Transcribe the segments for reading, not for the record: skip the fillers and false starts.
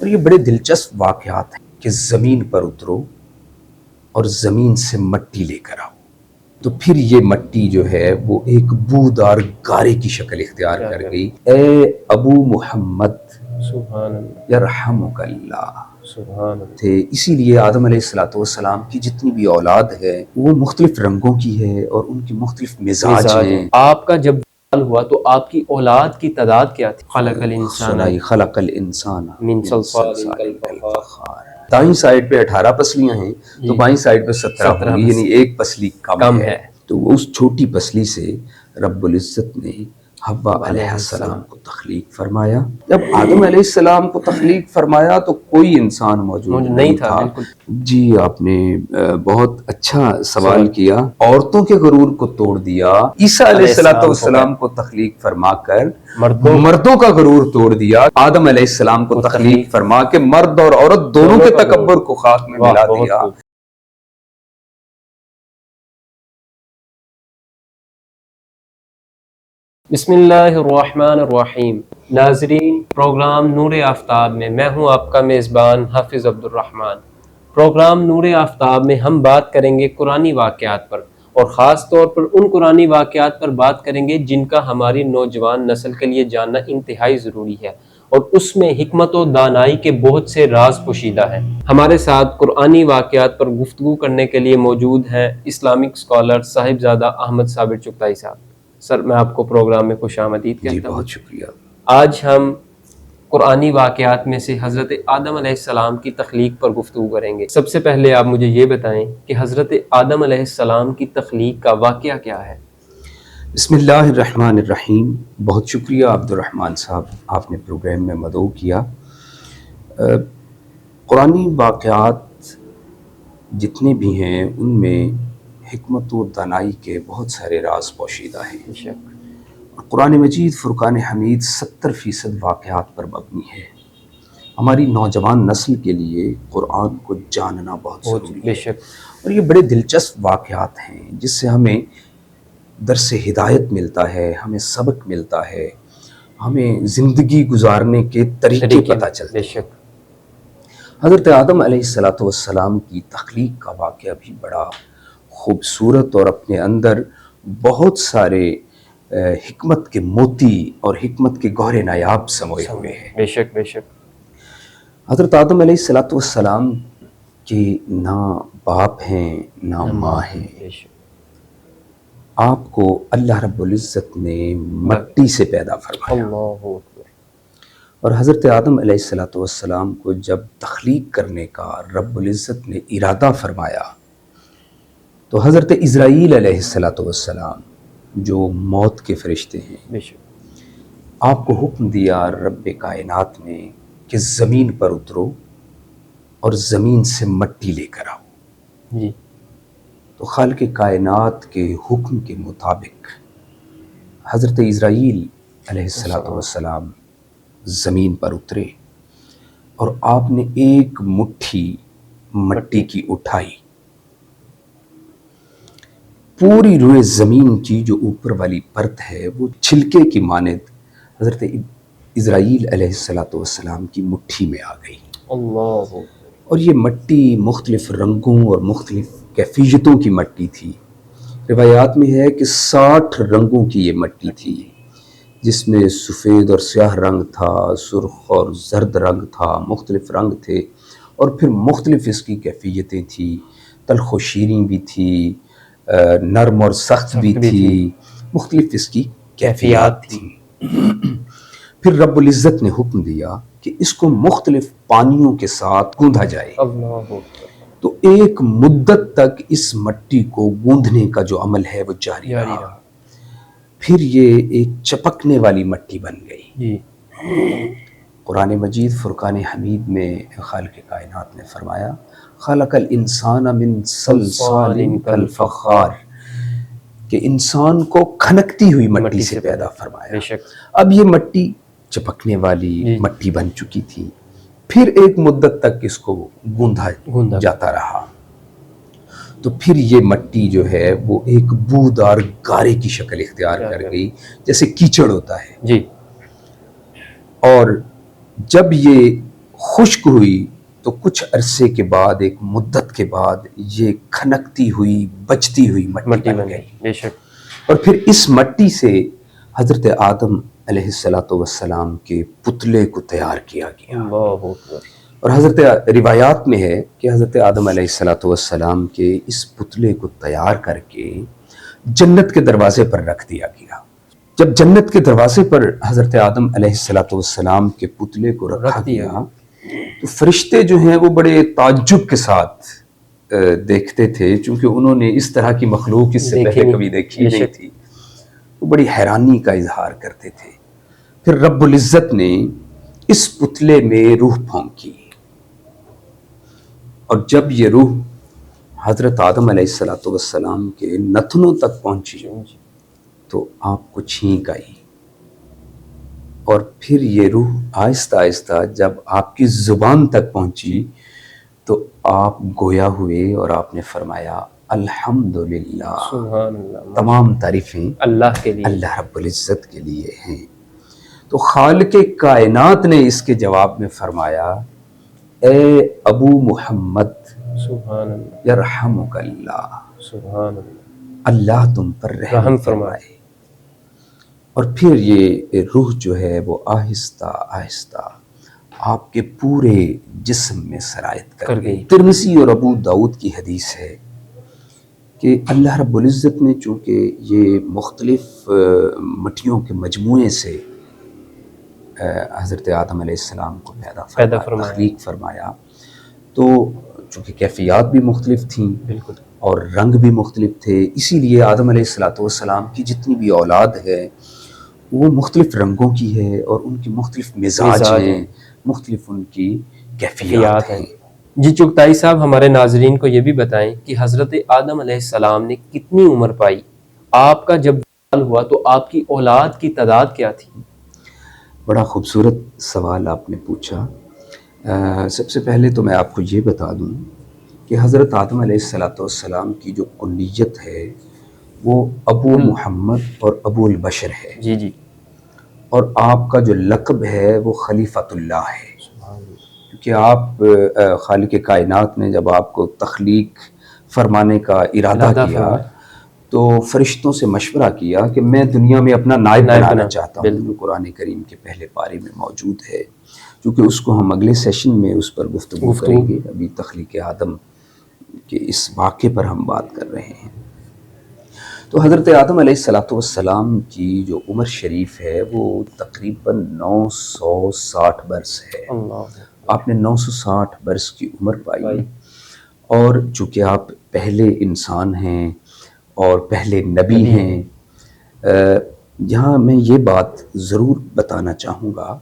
اور یہ بڑے دلچسپ واقعات ہیں کہ زمین پر اترو اور زمین سے مٹی لے کر آؤ، تو پھر یہ مٹی جو ہے وہ ایک بودار گارے کی شکل اختیار کر گئی۔ اے ابو محمد سبحان اللہ، یرحمک اللہ سبحان اللہ۔ تھے۔ اسی لیے آدم علیہ السلام کی جتنی بھی اولاد ہے وہ مختلف رنگوں کی ہے اور ان کی مختلف مزاج ہیں۔ آپ کا جب سوال ہوا تو آپ کی اولاد کی تعداد کیا تھی؟ خلق الانسان سنائی خلق الانسان من صلصال کالفخار۔ دائیں سائڈ پہ 18 پسلیاں ہیں تو بائیں سائڈ پہ 17 ہوں گی، یعنی ایک پسلی کم ہے۔ تو اس چھوٹی پسلی سے رب العزت نے حوا علیہ السلام کو تخلیق فرمایا۔ جب آدم علیہ السلام کو تخلیق فرمایا تو کوئی انسان موجود نہیں تھا۔ جی آپ نے بہت اچھا سوال کیا۔ عورتوں کے غرور کو توڑ دیا۔ عیسیٰ علیہ السلام کو تخلیق فرما کر مردوں کا غرور توڑ دیا۔ آدم علیہ السلام کو تخلیق فرما کے مرد اور عورت دونوں کے تکبر کو خاک میں ملا دیا۔ بسم اللہ الرحمن الرحیم۔ ناظرین، پروگرام نور آفتاب میں میں ہوں آپ کا میزبان حافظ عبد الرحمن۔ پروگرام نور آفتاب میں ہم بات کریں گے قرآنی واقعات پر، اور خاص طور پر ان قرآنی واقعات پر بات کریں گے جن کا ہماری نوجوان نسل کے لیے جاننا انتہائی ضروری ہے، اور اس میں حکمت و دانائی کے بہت سے راز پوشیدہ ہیں۔ ہمارے ساتھ قرآنی واقعات پر گفتگو کرنے کے لیے موجود ہیں اسلامک اسکالر صاحبزادہ احمد صابر چغتائی صاحب۔ سر، میں آپ کو پروگرام میں خوش آمدید کہتا ہوں۔ جی بہت شکریہ۔ آج ہم قرآنی واقعات میں سے حضرت آدم علیہ السلام کی تخلیق پر گفتگو کریں گے۔ سب سے پہلے آپ مجھے یہ بتائیں کہ حضرت آدم علیہ السلام کی تخلیق کا واقعہ کیا ہے؟ بسم اللہ الرحمن الرحیم۔ بہت شکریہ عبد الرحمن صاحب، آپ نے پروگرام میں مدعو کیا۔ قرآنی واقعات جتنے بھی ہیں ان میں حکمت و دانائی کے بہت سارے راز پوشیدہ ہیں۔ قرآن مجید فرقان حمید 70% واقعات پر مبنی ہے۔ ہماری نوجوان نسل کے لیے قرآن کو جاننا بہت ضروری ہے، اور یہ بڑے دلچسپ واقعات ہیں جس سے ہمیں درس ہدایت ملتا ہے، ہمیں سبق ملتا ہے، ہمیں زندگی گزارنے کے طریقے پتہ چلتے ہیں۔ حضرت آدم علیہ السلام کی تخلیق کا واقعہ بھی بڑا خوبصورت اور اپنے اندر بہت سارے حکمت کے موتی اور حکمت کے گوہر نایاب سموئے ہوئے ہیں۔ بے شک بے شک۔ حضرت آدم علیہ السلام کے نہ باپ ہیں نہ ماں ہیں۔ آپ کو اللہ رب العزت نے مٹی سے پیدا فرمایا، اور حضرت آدم علیہ السلام کو جب تخلیق کرنے کا رب العزت نے ارادہ فرمایا تو حضرت اسرائیل علیہ السلام جو موت کے فرشتے ہیں، آپ کو حکم دیا رب کائنات نے کہ زمین پر اترو اور زمین سے مٹی لے کر آؤ۔ جی۔ تو خالق کائنات کے حکم کے مطابق حضرت اسرائیل علیہ السلام زمین پر اترے اور آپ نے ایک مٹھی مٹی کی اٹھائی۔ پوری روئے زمین کی جو اوپر والی پرت ہے وہ چھلکے کی مانند حضرت اسرائیل علیہ السلام کی مٹھی میں آ گئی۔ اور یہ مٹی مختلف رنگوں اور مختلف کیفیتوں کی مٹی تھی۔ روایات میں ہے کہ 60 رنگوں کی یہ مٹی تھی، جس میں سفید اور سیاہ رنگ تھا، سرخ اور زرد رنگ تھا، مختلف رنگ تھے، اور پھر مختلف اس کی کیفیتیں تھی، تلخ و شیریں بھی تھی، نرم اور سخت بھی تھی، مختلف اس کی کیفیات تھیں۔ پھر رب العزت نے حکم دیا کہ اس کو مختلف پانیوں کے ساتھ گوندھا جائے۔ تو ایک مدت تک اس مٹی کو گوندھنے کا جو عمل ہے وہ جاری رہا۔ پھر یہ ایک چپکنے والی مٹی بن گئی۔ قرآن مجید فرقان حمید میں خالق کائنات نے فرمایا خلق الانسان من صلصال کالفخار، کہ انسان کو کھنکتی ہوئی مٹی سے پیدا فرمایا۔ اب یہ مٹی چپکنے والی مٹی بن چکی تھی، پھر ایک مدت تک اس کو گوندھا جاتا رہا، تو پھر یہ مٹی جو ہے وہ ایک بودار گارے کی شکل اختیار کر گئی، جیسے کیچڑ ہوتا ہے۔ اور جب یہ خشک ہوئی تو کچھ عرصے کے بعد، ایک مدت کے بعد، یہ کھنکتی ہوئی بچتی ہوئی مٹی بن گئی، بے شک اور پھر اس مٹی سے حضرت آدم علیہ السلام کے پتلے کو تیار کیا گیا۔ اللہ اکبر۔ اور حضرت روایات میں ہے کہ حضرت آدم علیہ السلام کے اس پتلے کو تیار کر کے جنت کے دروازے پر رکھ دیا گیا۔ جب جنت کے دروازے پر حضرت آدم علیہ السلام کے پتلے کو رکھا گیا تو فرشتے جو ہیں وہ بڑے تعجب کے ساتھ دیکھتے تھے، چونکہ انہوں نے اس طرح کی مخلوق اس سے پہلے کبھی دیکھی نہیں تھی، وہ بڑی حیرانی کا اظہار کرتے تھے۔ پھر رب العزت نے اس پتلے میں روح پھونکی، اور جب یہ روح حضرت آدم علیہ السلام کے نتنوں تک پہنچی تو آپ کو چھینک آئی، اور پھر یہ روح آہستہ آہستہ جب آپ کی زبان تک پہنچی تو آپ گویا ہوئے اور آپ نے فرمایا الحمدللہ، سبحان اللہ، تمام تعریفیں اللہ کے لیے، اللہ رب العزت کے لیے ہیں۔ تو خالق کائنات نے اس کے جواب میں فرمایا اے ابو محمد سبحان اللہ، یرحمک اللہ، سبحان اللہ، اللہ تم پر رحم فرمائے۔ اور پھر یہ روح جو ہے وہ آہستہ آہستہ آپ کے پورے جسم میں سرایت کر گئی۔ ترمذی اور ابو داؤد کی حدیث ہے کہ اللہ رب العزت نے چونکہ یہ مختلف مٹیوں کے مجموعے سے حضرت آدم علیہ السلام کو پیدا فرمایا، تخلیق فرمایا، تو چونکہ کیفیات بھی مختلف تھیں بالکل، اور رنگ بھی مختلف تھے، اسی لیے آدم علیہ السلام کی جتنی بھی اولاد ہے وہ مختلف رنگوں کی ہے، اور ان کی مختلف مزاج ہیں، مختلف ان کی کیفیات ہیں۔ جی چغتائی صاحب، ہمارے ناظرین کو یہ بھی بتائیں کہ حضرت آدم علیہ السلام نے کتنی عمر پائی؟ آپ کا جب سوال ہوا تو آپ کی اولاد کی تعداد کیا تھی؟ بڑا خوبصورت سوال آپ نے پوچھا۔ سب سے پہلے تو میں آپ کو یہ بتا دوں کہ حضرت آدم علیہ السلام کی جو کنیت ہے وہ ابو محمد اور ابو البشر ہے، جی جی، اور آپ کا جو لقب ہے وہ خلیفۃ اللہ ہے، کیونکہ آپ خالق کائنات نے جب آپ کو تخلیق فرمانے کا ارادہ کیا تو فرشتوں سے مشورہ کیا کہ میں دنیا میں اپنا نائب بنانا چاہتا ہوں، جو قرآن کریم کے پہلے پارے میں موجود ہے، کیونکہ اس کو ہم اگلے سیشن میں اس پر گفتگو کریں گے۔ ابھی تخلیق آدم کے اس واقعے پر ہم بات کر رہے ہیں۔ تو حضرت آدم علیہ السلام کی جو عمر شریف ہے وہ تقریباً 960 برس ہے۔ آپ نے 960 برس کی عمر پائی، اور چونکہ آپ پہلے انسان ہیں اور پہلے نبی ہیں، یہاں میں یہ بات ضرور بتانا چاہوں گا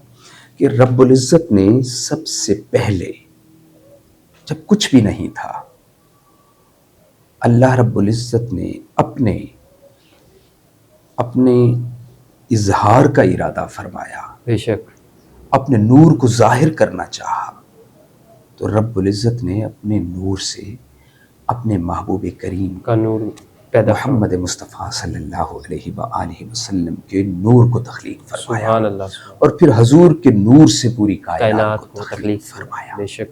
کہ رب العزت نے سب سے پہلے جب کچھ بھی نہیں تھا، اللہ رب العزت نے اپنے اظہار کا ارادہ فرمایا، بے شک اپنے نور کو ظاہر کرنا چاہا، تو رب العزت نے اپنے نور سے اپنے محبوب کریم کا نور پیدا محمد مصطفیٰ صلی اللہ علیہ وآلہ وسلم کے نور کو تخلیق فرمایا، سبحان اللہ، اور پھر حضور کے نور سے پوری کائنات کو تخلیق فرمایا۔ بے شک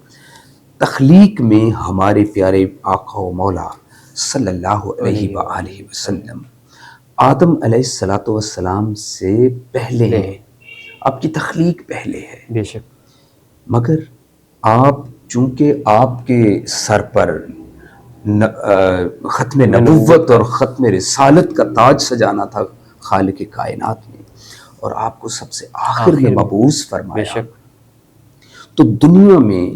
تخلیق میں ہمارے پیارے آقا و مولا صلی اللہ علیہ وآلہ وسلم آدم علیہ السلام سے پہلے ہیں، آپ کی تخلیق پہلے ہے، بے شک، مگر آپ چونکہ آپ کے سر پر ختم نبوت اور ختم رسالت کا تاج سجانا تھا خالق کائنات نے، اور آپ کو سب سے آخر میں مبعوث فرمایا، تو دنیا میں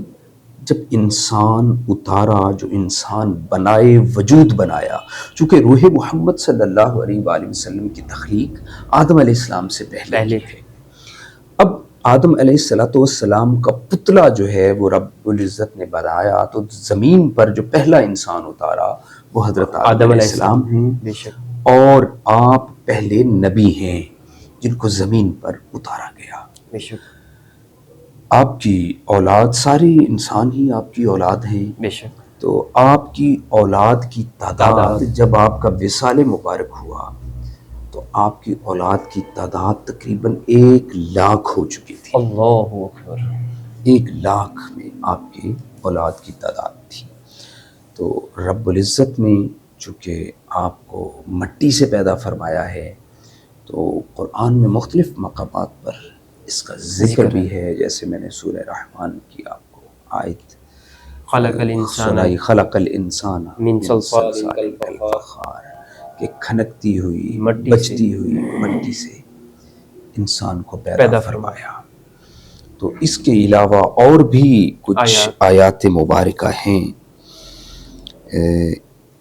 جب انسان اتارا، جو انسان بنائے وجود بنایا، چونکہ روح محمد صلی اللہ علیہ وآلہ وسلم کی تخلیق آدم علیہ السلام سے پہلے ہے۔ اب آدم علیہ السلام کا پتلا جو ہے وہ رب العزت نے بنایا، تو زمین پر جو پہلا انسان اتارا وہ حضرت آدم علیہ السلام ہیں، اور آپ پہلے نبی ہیں جن کو زمین پر اتارا گیا۔ آپ کی اولاد، سارے انسان ہی آپ کی اولاد ہیں، تو آپ کی اولاد کی تعداد جب آپ کا وصال مبارک ہوا تو آپ کی اولاد کی تعداد تقریباً 1 لاکھ ہو چکی تھی۔ اللہ اکبر، 1,00,000 میں آپ کی اولاد کی تعداد تھی۔ تو رب العزت نے چونکہ آپ کو مٹی سے پیدا فرمایا ہے تو قرآن میں مختلف مقامات پر اس کا ذکر بھی ہے، جیسے میں نے سورہ رحمان کی آپ کو آیت خلق الانسان سنائی، خلق الانسان من صلصال کالفخار، کہ کھنکتی ہوئی مٹی بچتی ہوئی مٹی سے انسان کو پیدا فرمایا۔ تو اس کے علاوہ اور بھی کچھ آیات مبارکہ ہیں،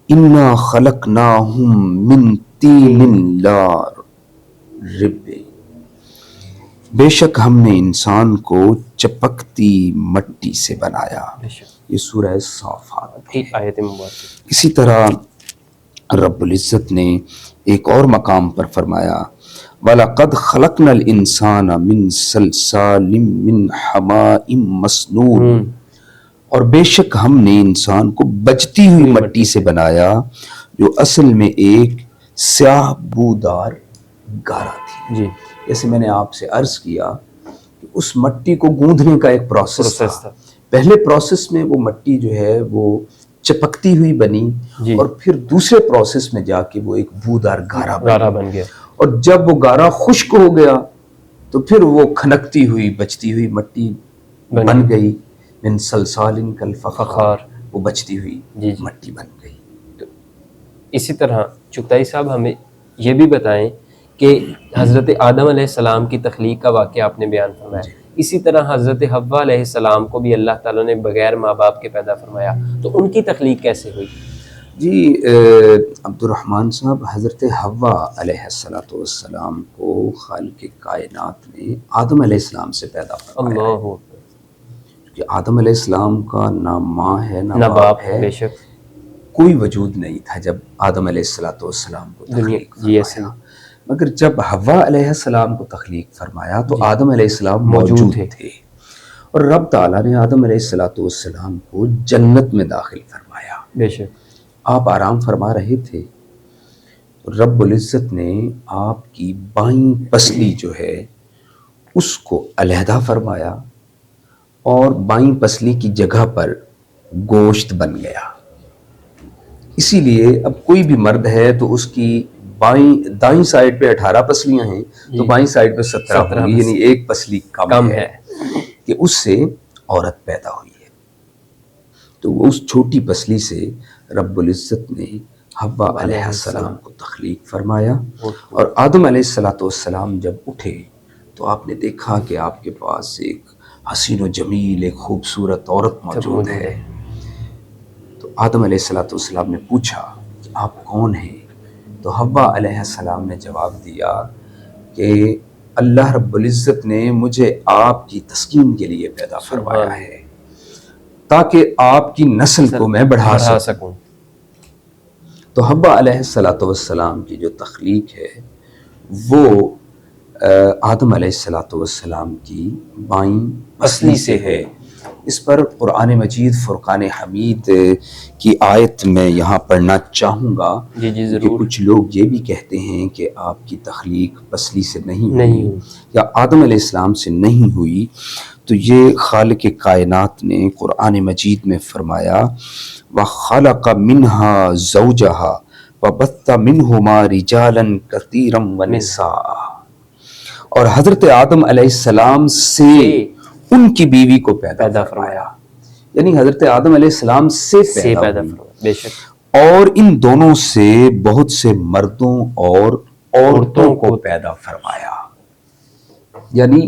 اِنَّا خَلَقْنَاهُم مِّن طِینٍ لَازِبٍ، بے شک ہم نے انسان کو چپکتی مٹی سے بنایا۔ یہ سورہ صافات کی آیت مبارکہ۔ اسی طرح رب العزت نے ایک اور مقام پر فرمایا وَلَقَدْ خَلَقْنَا الْإِنسَانَ مِنْ صَلْصَالٍ مِّنْ حَمَائٍ مَّسْنُونٍ، اور بے شک ہم نے انسان کو بجتی ہوئی مٹی سے بنایا جو اصل میں ایک سیاہ بودار گارا تھی۔ جی، جیسے میں نے آپ سے عرض کیا کہ اس مٹی کو گوندھنے کا ایک پروسیس تھا۔ پہلے پروسیس میں وہ مٹی جو ہے وہ چپکتی ہوئی بنی، اور پھر دوسرے پروسیس میں جا کے وہ ایک بودار گارا بن گیا، اور جب وہ گارا خشک ہو گیا تو پھر وہ کھنکتی ہوئی بچتی ہوئی مٹی بن گئی، من صلصال کالفخار، وہ بچتی ہوئی مٹی بن گئی۔ اسی طرح چغتائی صاحب ہمیں یہ بھی بتائیں کہ حضرت آدم علیہ السلام کی تخلیق کا واقعہ آپ نے بیان فرمایا، اسی طرح حضرت حوا علیہ السلام کو بھی اللہ تعالیٰ نے بغیر ماں باپ کے پیدا فرمایا، تو ان کی تخلیق کیسے ہوئی؟ جی عبد الرحمن صاحب، حضرت حوا علیہ السلام کو خالق کائنات نے آدم علیہ السلام سے پیدا فرمایا۔ اللہ، کہ آدم علیہ السلام کا نہ ماں ہے نہ باپ ہے، بے شک کوئی وجود نہیں تھا جب آدم علیہ السلام کو تخلیق فرمایا، مگر جب حوا علیہ السلام کو تخلیق فرمایا تو آدم علیہ السلام موجود تھے، اور رب تعالیٰ نے آدم علیہ السلام کو جنت میں داخل فرمایا۔ بے شک آپ آرام فرما رہے تھے، رب العزت نے آپ کی بائیں پسلی جو ہے اس کو علیحدہ فرمایا، اور بائیں پسلی کی جگہ پر گوشت بن گیا۔ اسی لیے اب کوئی بھی مرد ہے تو اس کی دائیں سائڈ پہ 18 پسلیاں ہیں تو بائیں سائڈ پہ 17 ہوں گی، یعنی ایک پسلی کم ہے کہ اس سے عورت پیدا ہوئی ہے۔ تو اس چھوٹی پسلی سے رب العزت نے حوا علیہ السلام کو تخلیق فرمایا، اور آدم علیہ السلام جب اٹھے تو آپ نے دیکھا کہ آپ کے پاس ایک حسین و جمیل، ایک خوبصورت عورت موجود ہے۔ تو آدم علیہ السلام نے پوچھا کہ آپ کون ہیں؟ تو حوا علیہ السلام نے جواب دیا کہ اللہ رب العزت نے مجھے آپ کی تسکین کے لیے پیدا فرمایا ہے تاکہ آپ کی نسل کو میں بڑھا سکوں۔ تو حوا علیہ السلام کی جو تخلیق ہے وہ آدم علیہ السلام کی بائیں پسلی سے ہے۔ اس پر قرآن مجید فرقان حمید کی آیت میں یہاں پڑھنا چاہوں گا کہ کچھ لوگ یہ بھی کہتے ہیں کہ آپ کی تخلیق پسلی سے نہیں ہوئی یا آدم علیہ السلام سے نہیں ہوئی، تو یہ خالق کائنات نے قرآن مجید میں فرمایا وَخَلَقَ مِنْهَا زَوْجَهَا وَبَثَّ مِنْهُمَا رِجَالًا كَثِيرًا وَنِسَاءً، اور حضرت آدم علیہ السلام سے ان کی بیوی کو پیدا فرمایا، یعنی حضرت آدم علیہ السلام سے پیدا بے شک، اور ان دونوں سے بہت سے مردوں اور عورتوں کو پیدا فرمایا۔ یعنی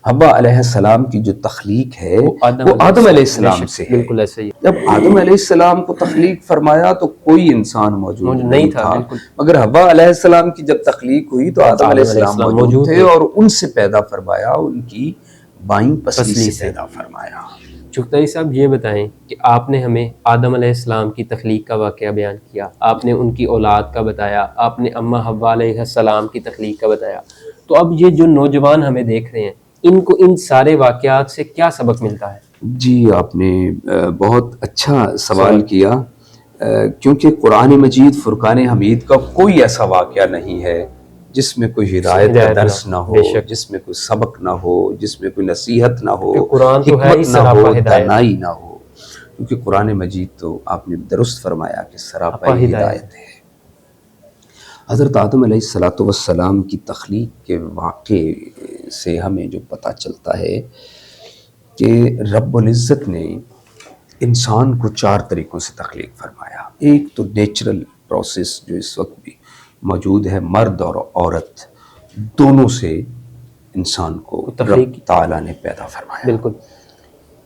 حوا علیہ السلام کی جو تخلیق ہے وہ آدم علیہ السلام سے ہے۔ بالکل ایسا ہی، جب آدم علیہ السلام کو تخلیق فرمایا تو کوئی انسان موجود نہیں تھا، مگر حوا علیہ السلام کی جب تخلیق ہوئی تو آدم علیہ السلام موجود تھے، اور ان سے پیدا فرمایا، ان کی بائیں پسلی سے پیدا فرمایا۔ چغتائی صاحب یہ بتائیں کہ آپ نے ہمیں آدم علیہ السلام کی تخلیق کا واقعہ بیان کیا، آپ نے ان کی اولاد کا بتایا، آپ نے اماں حوا علیہ السلام کی تخلیق کا بتایا، تو اب یہ جو نوجوان ہمیں دیکھ رہے ہیں ان کو ان سارے واقعات سے کیا سبق ملتا ہے؟ جی آپ نے بہت اچھا سوال کیا، کیونکہ قرآن مجید فرقان حمید کا کوئی ایسا واقعہ نہیں ہے جس میں کوئی ہدایت کا درس نہ ہو، جس میں کوئی سبق نہ ہو، جس میں کوئی نصیحت نہ ہو، قرآن تو ہے حکمت ہی نہ ہو، سراپا ہدایت، دانائی نہ ہو، کیونکہ قرآن مجید تو آپ نے درست فرمایا کہ سراپا ہدایت ہے۔ حضرت آدم علیہ السلام کی تخلیق کے واقعے سے ہمیں جو پتہ چلتا ہے کہ رب العزت نے انسان کو 4 طریقوں سے تخلیق فرمایا۔ ایک تو نیچرل پروسیس جو اس وقت بھی موجود ہے، مرد اور عورت دونوں سے انسان کو رب تعالیٰ نے پیدا فرمایا۔ بالکل۔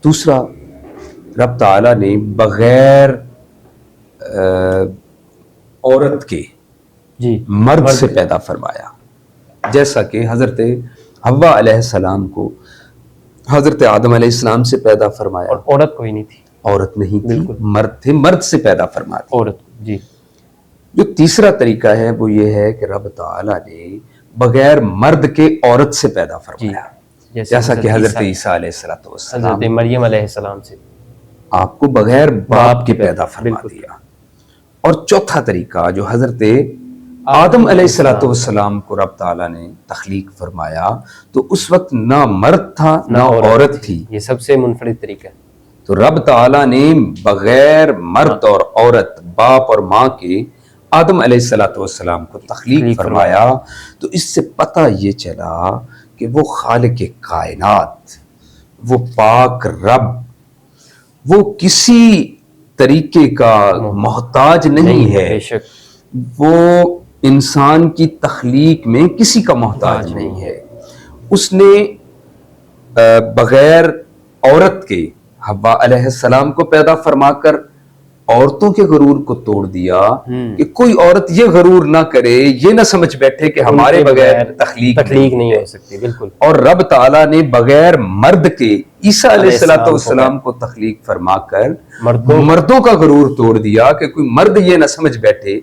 دوسرا، رب تعالیٰ نے بغیر عورت کے مرد سے پیدا فرمایا، جیسا کہ حضرت حوا علیہ السلام کو حضرت آدم علیہ السلام سے پیدا فرمایا، اور عورت کوئی نہیں تھی، عورت نہیں تھی، مرد تھے، مرد سے پیدا فرمایا عورت۔ جی۔ جو تیسرا طریقہ ہے وہ یہ ہے کہ رب تعالیٰ نے بغیر مرد کے عورت سے پیدا فرمایا، جیسا کہ حضرت عیسیٰ علیہ السلام، حضرت مریم علیہ السلام سے آپ کو بغیر باپ کے پیدا فرما دیا۔ اور چوتھا طریقہ جو حضرت آدم علیہ السلام کو رب تعالیٰ نے تخلیق فرمایا تو اس وقت نہ مرد تھا نہ عورت تھی، یہ سب سے منفرد طریقہ ہے۔ تو رب تعالیٰ نے بغیر مرد اور عورت، باپ اور ماں کے آدم علیہ السلام کو تخلیق فرمایا، تو اس سے پتہ یہ چلا کہ وہ خالق کائنات، وہ پاک رب، وہ کسی طریقے کا محتاج نہیں ہے، وہ انسان کی تخلیق میں کسی کا محتاج نہیں ہے۔ اس نے بغیر عورت کے حوا علیہ السلام کو پیدا فرما کر عورتوں کے غرور کو توڑ دیا کہ کوئی عورت یہ غرور نہ کرے، یہ نہ سمجھ بیٹھے کہ ہمارے بغیر تخلیق نہیں ہو سکتی۔ بالکل۔ اور رب تعالیٰ نے بغیر مرد کے عیسیٰ علیہ السلام کو تخلیق فرما کر مردوں کا غرور توڑ دیا کہ کوئی مرد یہ نہ سمجھ بیٹھے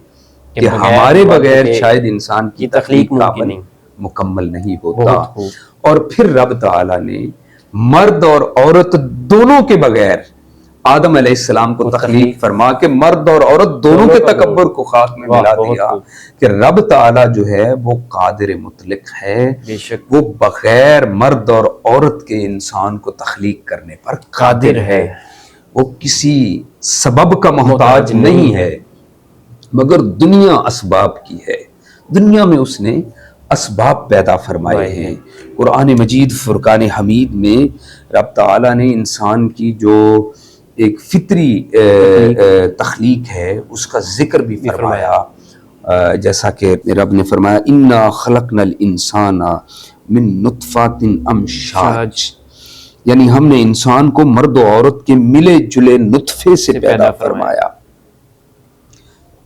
کہ ہمارے بغیر شاید انسان کی تخلیق کا عمل مکمل نہیں ہوتا۔ اور پھر رب تعالیٰ نے مرد اور عورت دونوں کے بغیر آدم علیہ السلام کو تخلیق فرما کے مرد اور عورت دونوں کے تکبر کو خاک میں ملا دیا کہ رب تعالیٰ جو ہے وہ قادر مطلق ہے، وہ بغیر مرد اور عورت کے انسان کو تخلیق کرنے پر قادر ہے، وہ کسی سبب کا محتاج نہیں ہے، مگر دنیا اسباب کی ہے۔ دنیا میں اس نے اسباب پیدا فرمائے ہیں۔ قرآن مجید فرقان حمید میں رب تعالیٰ نے انسان کی جو ایک فطری تخلیق ہے اس کا ذکر بھی فرمایا، جیسا کہ رب نے فرمایا اِنَّا خَلَقْنَا الْإِنسَانَ مِن نُطْفَةٍ أَمْشَاجٍ، یعنی ہم نے انسان کو مرد و عورت کے ملے جلے نطفے سے پیدا فرمایا۔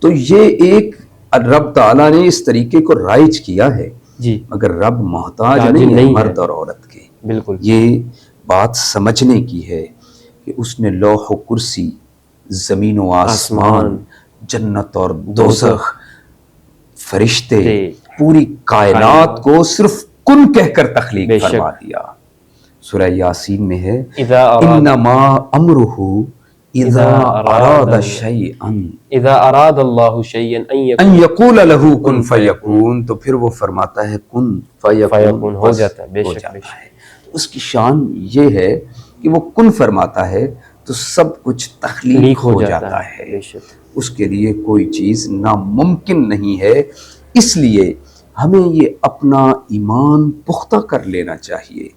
تو یہ ایک رب تعالیٰ نے اس طریقے کو رائج کیا ہے، مگر رب محتاج نہیں ہے مرد اور عورت کے۔ بالکل۔ یہ بات سمجھنے کی ہے کہ اس نے لوح و کرسی، زمین و آسمان، جنت اور دوزخ، فرشتے، پوری کائنات کو صرف کن کہہ کر تخلیق فرما دیا۔ سورہ یاسین میں ہے انما امرہ اذا اراد شیئا، اذا اراد اللہ شیئا ان یقول لہ کن فیکون، تو پھر وہ فرماتا ہے کن فیکون، ہو جاتا ہے۔ بے شک اس کی شان یہ ہے کہ وہ کن فرماتا ہے تو سب کچھ تخلیق ہو جاتا ہے، اس کے لیے کوئی چیز ناممکن نہیں ہے۔ اس لیے ہمیں یہ اپنا ایمان پختہ کر لینا چاہیے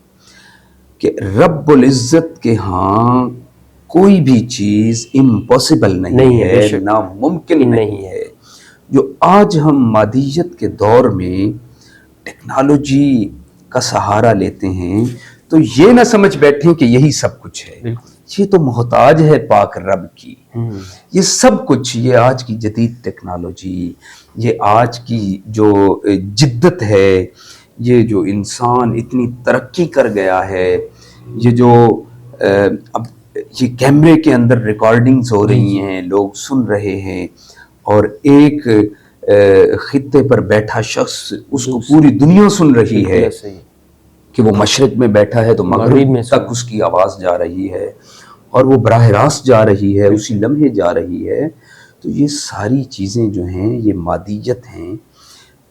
کہ رب العزت کے ہاں کوئی بھی چیز امپاسبل نہیں ہے، ناممکن نہیں ہے۔ جو آج ہم مادیت کے دور میں ٹیکنالوجی کا سہارا لیتے ہیں تو یہ نہ سمجھ بیٹھیں کہ یہی سب کچھ ہے، یہ تو محتاج ہے پاک رب کی۔ یہ سب کچھ، یہ آج کی جدید ٹیکنالوجی، یہ آج کی جو جدت ہے، یہ جو انسان اتنی ترقی کر گیا ہے، یہ جو اب یہ کیمرے کے اندر ریکارڈنگز ہو رہی ہیں، لوگ سن رہے ہیں، اور ایک خطے پر بیٹھا شخص اس کو پوری دنیا سن رہی ہے کہ وہ مشرق میں بیٹھا ہے تو مغرب تک اس کی آواز جا رہی ہے، اور وہ براہ راست جا رہی ہے، اسی لمحے جا رہی ہے۔ تو یہ ساری چیزیں جو ہیں یہ مادیت ہیں،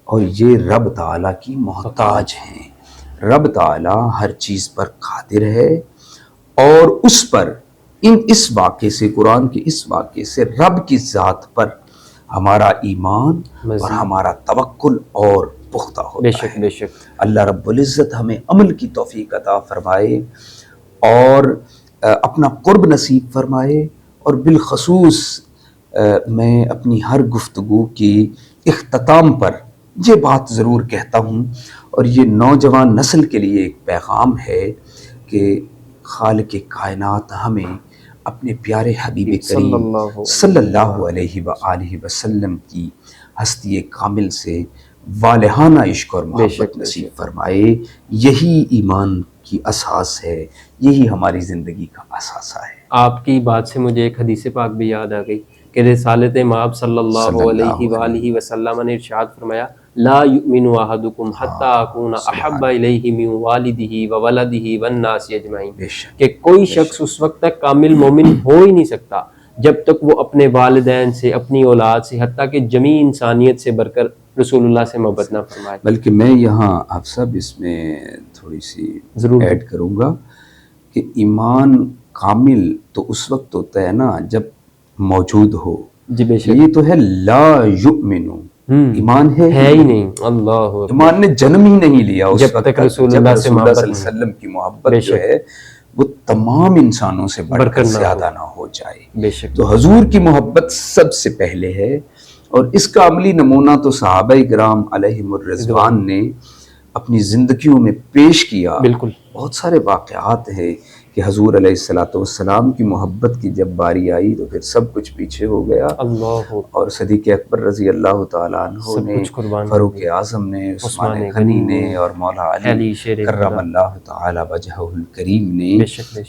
اور یہ رب تعالیٰ کی محتاج ہیں. رب تعالیٰ ہر چیز پر قادر ہے، اور اس پر اس واقعے سے، قرآن کے اس واقعے سے رب کی ذات پر ہمارا ایمان اور ہمارا توکل اور پختہ ہوتا ہے. بے شک اللہ رب العزت ہمیں عمل کی توفیق عطا فرمائے اور اپنا قرب نصیب فرمائے. اور بالخصوص میں اپنی ہر گفتگو کی اختتام پر یہ بات ضرور کہتا ہوں، اور یہ نوجوان نسل کے لیے ایک پیغام ہے کہ خالق کائنات ہمیں اپنے پیارے حبیب کریم صلی اللہ علیہ وآلہ وسلم کی ہستی کامل سے والہانہ عشق اور محبت نصیب فرمائے. یہی ایمان کی اساس ہے، یہی ہماری زندگی کا اثاثہ ہے. آپ کی بات سے مجھے ایک حدیث پاک بھی یاد آ گئی کہ رسالت مآب صلی اللہ علیہ وآلہ وسلم نے ارشاد فرمایا لا یؤمن احدکم حتی اکون احب الیہ من والدہ وولدہ والناس اجمعین، کہ کوئی شخص اس وقت تک کامل مومن ہو ہی نہیں سکتا جب تک وہ اپنے والدین سے، اپنی اولاد سے، حتیٰ کہ جمیع انسانیت سے بڑھ کر رسول اللہ سے محبت نہ فرمائے. بلکہ میں یہاں آپ سب اس میں تھوڑی سی ضرور ایڈ کروں گا کہ ایمان کامل تو اس وقت ہوتا ہے نا جب موجود ہو. جی بے شک. یہ تو ہے لا یؤمنو، ایمان ہے ہی نہیں. اللہ ایمان نے جنم ہی نہیں لیا اس جب وقت تک رسول جب اللہ رسول سے اللہ محبت صلی اللہ علیہ وسلم کی محبت جو ہے وہ تمام انسانوں سے بڑھ کر زیادہ نہ ہو جائے. بے شک. تو حضور کی محبت سب سے پہلے ہے، اور اس کا عملی نمونہ تو صحابہ کرام علیہم الرضوان نے اپنی زندگیوں میں پیش کیا. بالکل. بہت سارے واقعات ہیں کہ حضور علیہ السلام کی محبت کی جب باری آئی تو پھر سب کچھ پیچھے ہو گیا. اللہ. اور صدیق اکبر رضی اللہ تعالیٰ عنہ نے، فاروق اعظم نے، عثمان غنی نے، اور مولا علی کرم اللہ تعالی وجہہ الکریم نے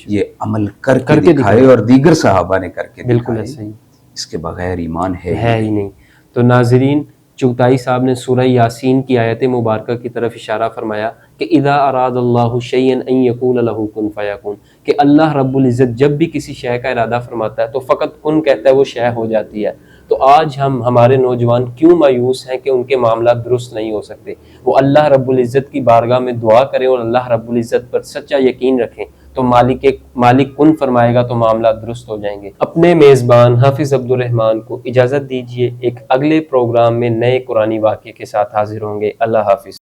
یہ عمل کر کے دکھائے، اور دیگر صحابہ نے کر کے دکھائے. اس کے بغیر ایمان ہے ہی نہیں. تو ناظرین، چغتائی صاحب نے سورہ یاسین کی آیت مبارکہ کی طرف اشارہ فرمایا کہ اذا اراد اللہ شیئا ان یقول له کن فیکون، کہ اللہ رب العزت جب بھی کسی شے کا ارادہ فرماتا ہے تو فقط کن کہتا ہے، وہ شے ہو جاتی ہے. تو آج ہمارے نوجوان کیوں مایوس ہیں کہ ان کے معاملات درست نہیں ہو سکتے؟ وہ اللہ رب العزت کی بارگاہ میں دعا کریں اور اللہ رب العزت پر سچا یقین رکھیں، تو مالک کن فرمائے گا تو معاملات درست ہو جائیں گے. اپنے میزبان حافظ عبد الرحمن کو اجازت دیجیے، ایک اگلے پروگرام میں نئے قرآنی واقعے کے ساتھ حاضر ہوں گے. اللہ حافظ.